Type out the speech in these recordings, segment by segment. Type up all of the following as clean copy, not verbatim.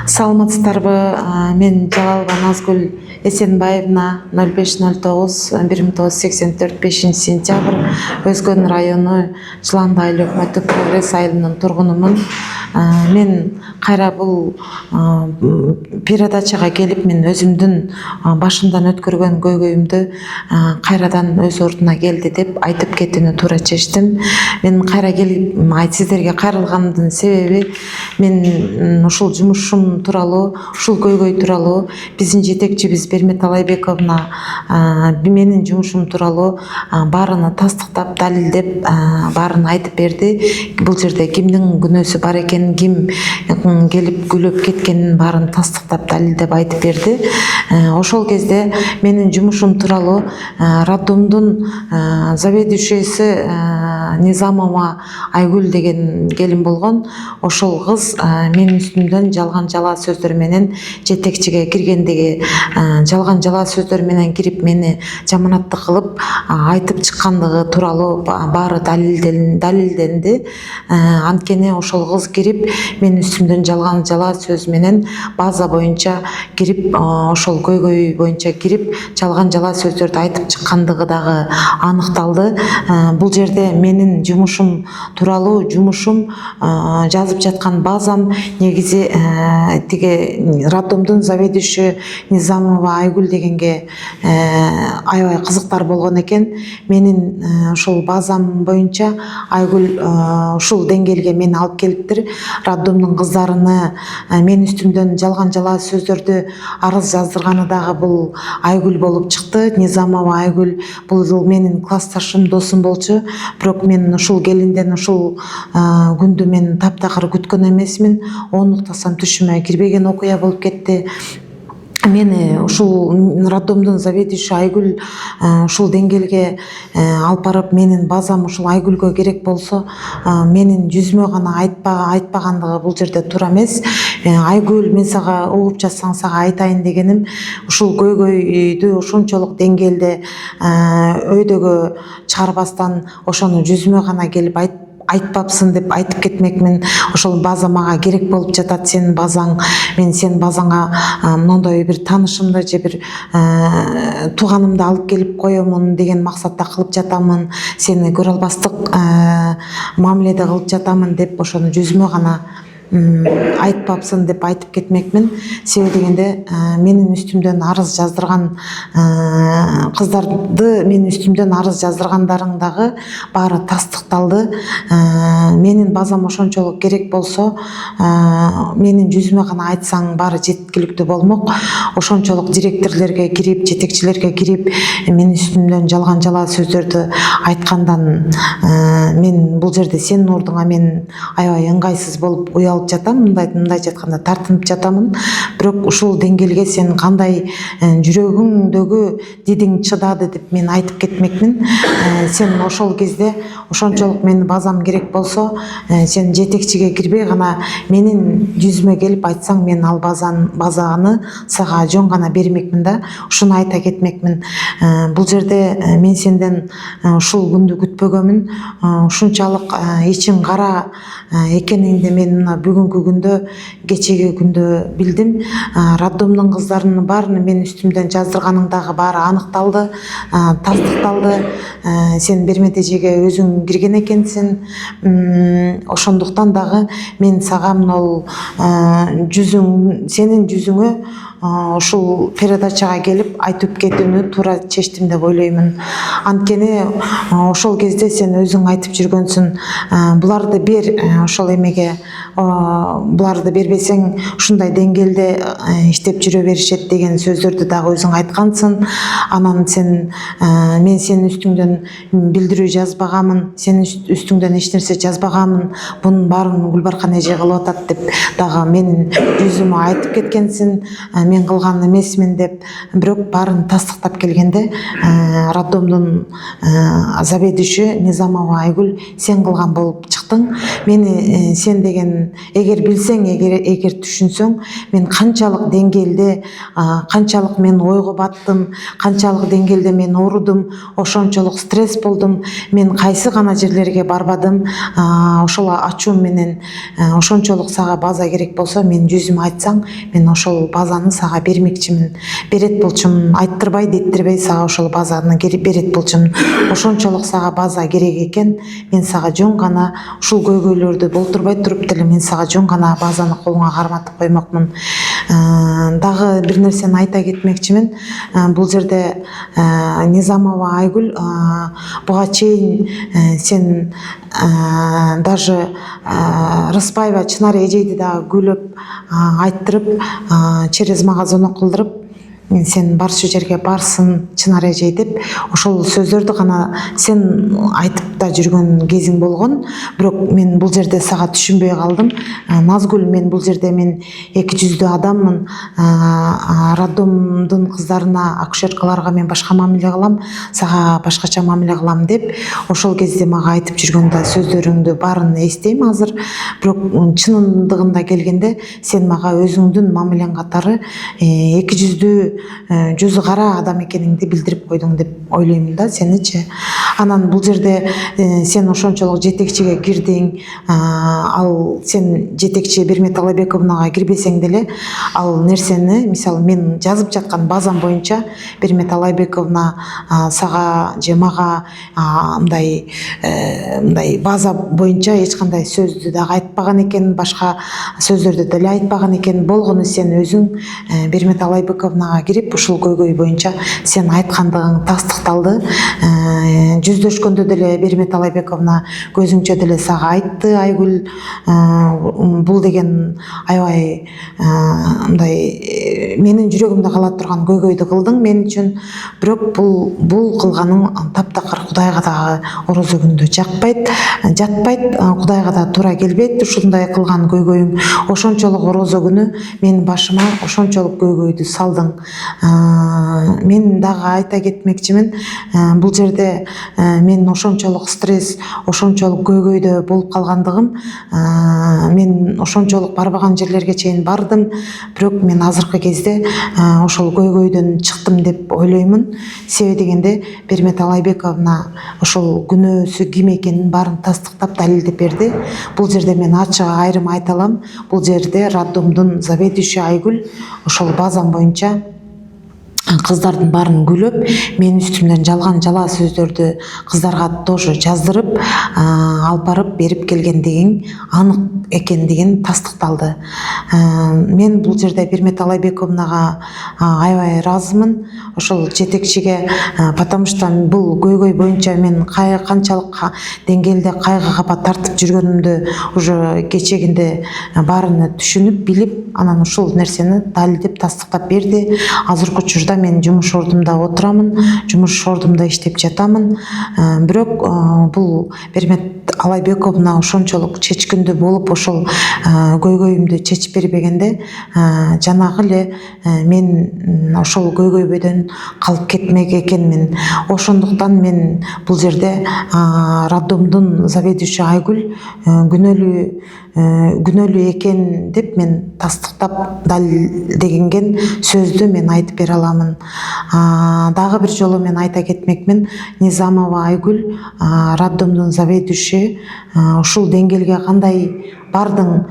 Саламатсыздарбы? Мен Жалалова Назгүл Эсенбаевна, 0509-1984, 5-сентябрь, Өзгөн району Жыланды айыл өкмөттүк прогресс айылынын тургунумун. Мен кайра бул передачага келип, мен өзүмдүн башымдан өткөргөн көйгөйүмдү кайрадан өз ордуна келди деп айтып кетүүнү туура чечтим. Мен кайра келип сиздерге кайрылганымдын себеби, мен ушул жумушум тууралуу, ушул көйгөй тууралуу биздин жетекчибиз Бермет Алайбековна менин жумушум тууралуу баарыны тастыктап, далилдеп, баарын айтып берди. Бул жерде кимдин күнөөсү бар экенин, ким келип күлөп кеткенин баарын тастыктап, далилдеп айтып берди. Ошол кезде менин жумушум тууралуу роддомдун заведующийси Низамова Айгүл деген келин болгон. Ошол кыз менин үстүмдөн жалган жала сөздөр менен жетекчиге киргендиги, жалган жала сөздөр менен кирип мени жаманаттык кылып айтып чыккандыгы тууралуу баары далилденди. Анткени ошол кыз кирип менин үстүмдөн жалган жала сөз менен база боюнча кирип, ошол көйгөй боюнча кирип жалган жала сөздөрдү айтып чыккандыгы дагы аныкталды. Бул жерде менин жумушум тууралуу, жазып жаткан базам негизи тиги роддомдун заведующий Низамова Айгүл дегенге аябай кызыктар болгон экен. Менин ушул базам боюнча Айгүл ушул деңгээлге мени алып келиптир. Роддомдун кыздарыны менин үстүмдөн жалган жала сөздөрдү арыз жаздырганы дагы бул Айгүл болуп чыкты. Низамова Айгүл бул менин классташым, досум болчу. Бирок мен ушул келинден ушул күндү мен таптакыр күткөн эмесмин. Онуктасам түшүмө кирбеген окуя болуп кетти. Мени ушул роддомдун заведующий Айгүл ушул деңгээлге алып барып, менин базам ушул Айгүлгө керек болсо, менин жүзүмө гана айтпагандыгы бул жерде туура эмес. Айгүл, мен сага угуп жатсаң сага айтайын дегеним, ушул көйгөйдү ушунчолук деңгээлде өйдөгө чыгарбастан ошону жүзүмө гана келип айтпапсың деп айтып кетмекмин. Ошол база мага керек болуп жатат, сенин базаң, мен сенин базаңа мондой бир таанышымды же бир тууганымды алып келип коемун деген максатта кылып жатамын, сени көрө албастык мамиледе кылып жатамын деп ошону жүзүмө гана айтпапсың деп айтып кетмекмин. Себеби дегенде менин үстүмдөн арыз жаздырган кыздарды, менин үстүмдөн арыз жаздыргандарың дагы баары тастыкталды. Менин базам ошончолук керек болсо, менин жүзүмө гана айтсаң баары жеткиликтүү болмок. Ошончолук директорлорго кирип, жетекчилерге кирип, менин үстүмдөн жалган жала сөздөрдү айткандан мен бул жерде сенин ордуңа мен аябай ыңгайсыз болуп уялып жатам, мындай жатканда тартынып жатамын. Бирок ушул деңгээлге сен кандай жүрөгүңдөгү дидиң чыдады деп мен айтып кетмекмин. Сен ошол кезде ошончолук менин базам керек болсо, сен жетекчиге кирбей гана менин жүзүмө келип айтсаң, мен ал базаны сага жөн гана бермекмин да. Ушуну айта кетмекмин. Бул жерде мен сенден ушул күндү күтпөгөмүн. Ушунчалык ичиң кара экениңди мен мына бүгүнкү күндө, кечеги күндө билдим. Роддомдун кыздарынын баарыны менин үстүмдөн жаздырганың дагы баары аныкталды, тастыкталды. Сен Бермет эжеге өзүң кирген экенсиң. Ошондуктан дагы мен сага могул сенин жүзүңө ушул передачага келип айтып кетүүнү туура чечтим деп ойлоймун. Анткени ошол кезде сен өзүң айтып жүргөнсүң, буларды бер, ошол эмеге буларды бербесең ушундай деңгээлде иштеп жүрө беришет деген сөздөрдү дагы өзүң айткансың. Анан сен мен сенин үстүңдөн билдирүү жазбаганмын, сенин үстүңдөн эч нерсе жазбаганмын, бунун баарын Гүлбаркан эже кылып атат деп дагы менин жүзүмө айтып кеткенсиң. мен кылган эмесмин деп, бирок баарын тастыктап келгенде роддомдун заведующий Низамова Айгүл, сен кылган болуп чыктың. Мени сен деген эгер билсең, эгер түшүнсөң, мен канчалык деңгээлде, канчалык мен ойго баттым, канчалык деңгээлде мен оорудум, ошончолук стресс болдум, мен кайсы гана жерлерге барбадым, ошол ачуум менен ошончолук сага база керек болсо, мен жүзүм айтсаң, мен ошол базаны сага бермекчимин, берет болчумун, айттырбай деттирбей сага ошол базаны берет болчумун. Ошончолук сага база керек экен, мен сага жөн гана ушул көйгөйлөрдү болтурбай туруп деле мен сага жөн гана базаны колуңа карматып коймокмун. Дагы бир нерсени айта кетмекчимин. Бул жерде Низамова Айгүл, буга чейин сен даже Рыспаева Чынар эжейди дагы күлөп айттырып, через магазон кылдырып, сен барчу жерге барсын Чынар эжей деп, ошол сөздөрдү гана сен айтып да жүргөн кезиң болгон. Бирок мен бул жерде сага түшүнбөй калдым. Назгүл, мен бул жерде мен эки жүздүү адаммын. Роддомдун кыздарына, акушеркаларга мен башка мамиле кылам, сага башкача мамиле кылам деп, ошол кезде мага айтып жүргөн да сөздөрүңдү баарын эстейм азыр. Бирок чындыгында келгенде сен мага өзүңдүн мамилең катары эки жүздүү жүзү кара адам экениңди билдирип койдуң деп ойлойм да сеничи. Анан бул жерде сен ошончолук жетекчиге кирдиң. Ал сен жетекчи Бермет Алайбековнага кирбесең деле, ал нерсени, мисалы мен жазып жаткан базам боюнча Бермет Алайбековна сага же мага мындай база боюнча эч кандай сөздү дагы айтпаган экен, башка сөздөрдү деле айтпаган экен. Болгону сен өзүң Бермет Алайбековнага кирип, ушул көйгөй боюнча сен айткандыгың тастыкталды. Жүздөшкөндө деле Бермет Алайбековна көзүңчө деле сага айтты, Айгүл, бул деген аябай мындай менин жүрөгүмдө кала турган көйгөйдү кылдың мен үчүн. Бирок бул кылганың таптакыр Кудайга дагы орозо күндө жатпайт, Кудайга да туура келбейт. Ушундай кылган көйгөйүң, ошончолук орозо күнү менин башыма ошончолук көйгөйдү салдың. Мен дагы айта кетмекчимин, бул жерде мен ошончолук стресс, ошончолук көйгөйдө болуп калгандыгым, мен ошончолук барбаган жерлерге чейин бардым, бирок мен азыркы кезде ошол көйгөйдөн чыктым деп ойлоймун. Себеби дегенде Бермет Алайбековна ошол күнөөсү ким экенин баарын тастыктап далилдеп берди. Бул жерде мен ачык айрым айта алам. Бул жерде роддомдун заведующий Айгүл ошол базам боюнча кыздардын баарын күлөп, менин үстүмдөн жалган жала сөздөрдү кыздарга тоже жаздырып, алып барып берип келгендигин анык экендигин тастыкталды. Мен бул жерде Бермет Алайбековнага аябай ыраазымын, ошол жетекчиге, потому что бул көйгөй боюнча мен канчалык деңгээлде кайгы капа тартып жүргөнүмдү уже кечегинде баарыны түшүнүп, билип, анан ушул нерсени далилдеп тастыктап берди. Азыркы учурда мен жумуш ордумда отурамын, жумуш ордумда иштеп жатамын. Бирок бул Бермет Алайбековна ошончолук чечкиндүү болуп, ошол көйгөйүмдү чечип бербегенде, жанагы эле мен ошол көйгөйбөдөн калып кетмек экенмин. Ошондуктан мен бул жерде роддомдун заведующий Айгүл күнөөлүү экен деп мен тастыктап далилдеген сөздү мен айтып бере аламын. Дагы бир жолу мен айта кетмекмин, Низамова Айгүл, роддомдун заведующий, ушул деңгээлге кандай бардың?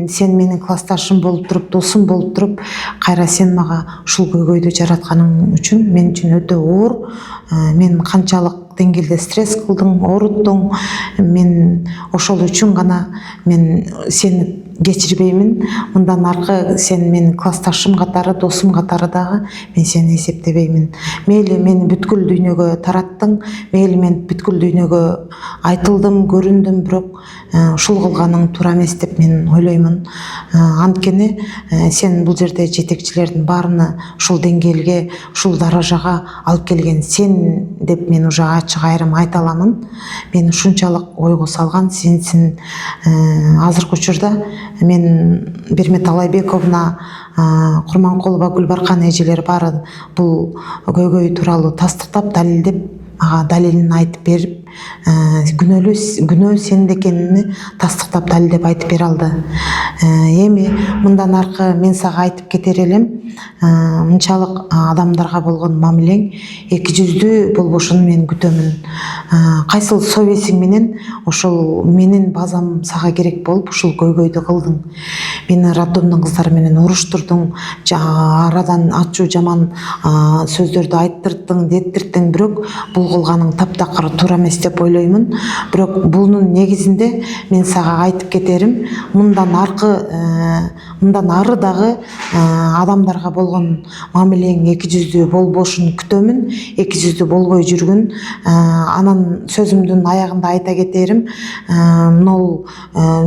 Сен менин классташым болуп туруп, досум болуп туруп, кайра сен мага ушул көйгөйдү жаратканың үчүн мен үчүн өтө оор. Мен канчалык деңгээлде стресс кылдың, ооруттуң. Мен ошол үчүн гана мен сени кечирбеймин. Мындан аркы сен менин классташым катары, досум катары дагы мен сени эсептебеймин. Мейли мени бүткүл дүйнөгө тараттың, мейли мен бүткүл дүйнөгө айтылдым, көрүндүм, бирок ушул кылганың туура эмес деп мен ойлоймун. Анткени сен бул жерде жетекчилердин баарыны ушул деңгээлге, ушул даражага алып келген сен деп мен уже ачык айрым айта аламын. Мен ушунчалык ойго салган сенсиң. Азыркы учурда мен Бермет Алайбековна, Курманкулова Гүлбаркан эжелер баары бул көйгөй тууралуу тастыктап, далилдеп, ага далилин айтып берип, күнөө сенде экенин тастыктап далилдеп айтып бере алды. Эми мындан аркы мен сага айтып кетер элем, мынчалык адамдарга болгон мамилең эки жүздүү болбошун мен күтөмүн. Кайсыл совестиң менен ошол менин базам сага керек болуп ушул көйгөйдү кылдың. Мени роддомдун кыздары менен уруштурдуң, арадан ачуу жаман сөздөрдү айттырттың, деттирттиң, бирок бул кылганың таптакыр туура эмес деп ойлоймун. Бирок бунун негизинде мен сага айтып кетерим, мындан ары дагы адамдарга болгон мамилең эки жүздүү болбошун күтөмүн, эки жүздүү болбой жүргүн. Анан сөзүмдүн аягында айта кетерим, могул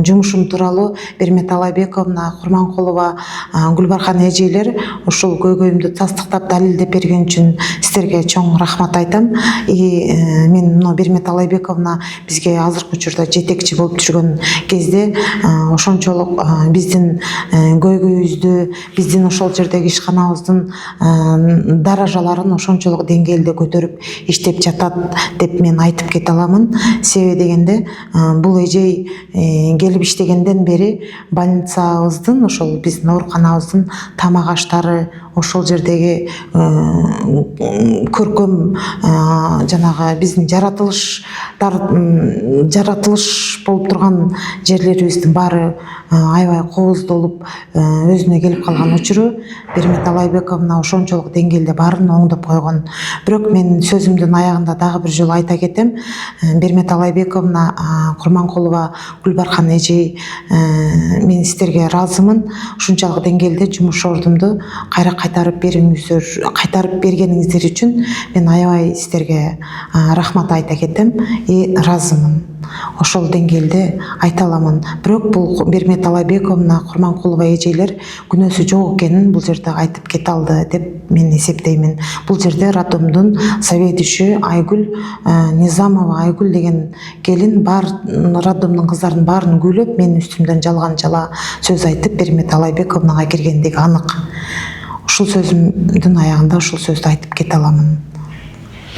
жумушум тууралуу Бермет Алайбековна, Курманкулова, Гүлбаркан эжелер ушул көйгөйүмдү тастыктап далилдеп берген үчүн сиздерге чоң рахмат айтам. Мен мына Бермет Алайбековна бизге азыркы учурда жетекчи болуп жүргөн кезде ошончолук биздин көйгөйүбүздү, биздин ошол жердеги ишканабыздын даражаларын ошончолук деңгээлде көтөрүп иштеп жатат деп мен айтып кете аламын. Себеби дегенде бул эжей келип иштегенден бери больницабыздын, ошол биздин ооруканабыздын тамак аштары, ошол жердеги көркөм жанагы биздин жаратылыш болуп турган жерлерибиздин баары аябай кооздолуп өзүнө келип калган учуру Бермет Алайбековна ошончолук деңгээлде баарын оңдоп койгон. Бирок мен сөзүмдүн аягында дагы бир жолу айта кетем, Бермет Алайбековна, Курманкулова, Гүлбаркан эжей, мен сиздерге ыраазымын. Ушунчалык деңгээлде жумуш ордумду кайра кайтарып бергениңиздер үчүн мен аябай сиздерге рахмат айта кетем, ыраазымын. Ошол деңгээлде айта аламын. Бирок бул Бермет Алайбековна, Курманкулова эжейлер күнөөсү жок экенин бул жерде айтып кете алды деп мен эсептеймин. Бул жерде роддомдун заведующий Айгүл Низамова, Айгүл деген келин бар роддомдун кыздарынын баарын күйлөп, менин үстүмдөн жалган жала сөз айтып Бермет Алайбековнага киргендиги анык. Ушул сөзүмдүн аягында ушул сөздү айтып кете аламын.